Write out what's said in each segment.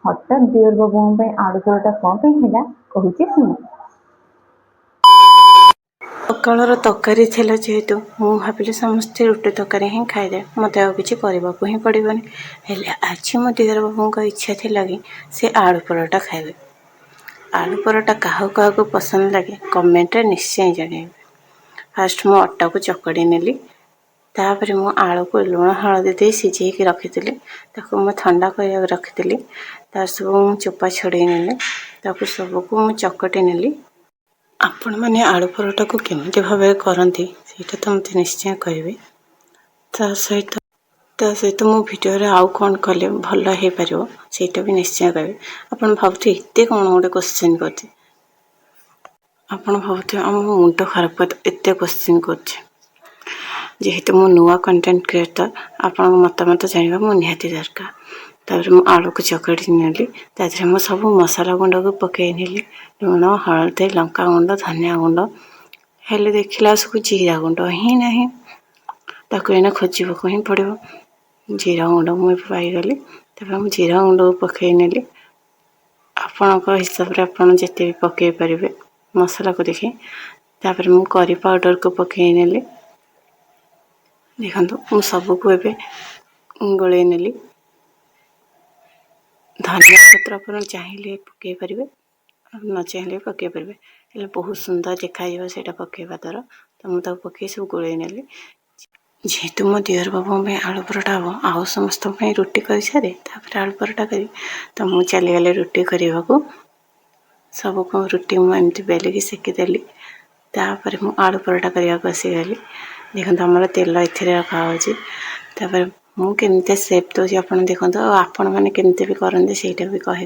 हठात दिवर बाबू आलू परोटा कौन है कहूँ शुण। सकाळर तरकारी थिला जेहेतु मु भाविली समस्ते रुटी तरकारी ही खाईदे मत किसी करने ही पड़ोनी हेले आज मो दिवर बाबू इच्छा थिला कि से आलू परोटा खाइबे। आलू परोटा क्या पसंद लगे कमेंट निश्चय जन। फास्ट मो अटा को चकड़ी नेली तापर मु आलू को लुण हलदी दे सिझे रखी मु ठंडा कर रखी सब मु चोपा छड़े नेली सबको मु चकटी नेली। आपण मैंने आलू परोटा को केमती भाव करती से तो मत निश्चय करेंगे। सहित मो भिडियो आउ कौन कले भल हो पार से भी निश्चय करेंगे। आपड़ भावुथे एत कौन गोटे क्वेश्चन करते आप भावुथे आम मुंड खराब कर एत क्वेश्चन कर जेहेतु मो नुआ कंटेंट क्रिएटर आप मतामत जानवा मो निहाती दरकार। तापर मु आलू को चकड़ी नेली ताधरे मु सब मसाला गुंड को पकई नेली लुण हलदी लंका गुंड धनिया गुंड हेले देखला सब जीरा गुंड ही नहीं ताको एना खोजक ही पड़ो। जीरा गुंड मुझे पाईगली मु जीरा गुंड को पकई नेली आपण हिसाब से आपड़ जिते भी पकई पारे मसला को देखी। तापर मु करी पाउडर को पकई नेली देखो मु सबको एबे गोले नेली। धनिया पत्र आप चाहिए पकई पारे न चाहिए पकई पारे हेल्ले बहुत सुंदर देखा से पकईवा द्वारा तो मुझे पकई सब गोले नेली। जेहेतु मो दिवर बाबू आलू परोटा हम आउ समस्त रुटी कर सारे आलू परोटा करी तो मुझे चलीगली रुटी करने को सबको रुटी मुझे बेलिकी सेकीदेली। तापर मु आलू परोटा करने को आसीगली देखो आमर तेल ए रखा मुझे सेप दूसरी आप देखो आपण मैंने केमती भी करते से भी कहे।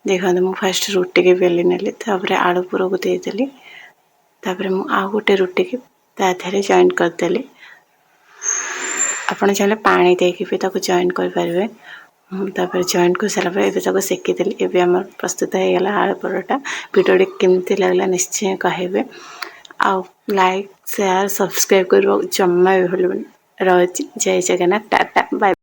देखो मु फास्ट रुटी के बेली नेली तापर आलू पुर को देदेली तापर मु आउ गोटे रुटी की ताधे जॉइन करदेली। आपड़ चाहिए पानी देकी भी जॉइन करेंगे तापर जॉइन कर सारापर ये सेकीदेली एवं आम प्रस्तुत हो गला आलू परोटा। वीडियो केमती लगला निश्चय कहे आ लाइक शेयर सब्सक्राइब कर जमा भी भूल रही। जय जगन्नाथ टाटा बाय।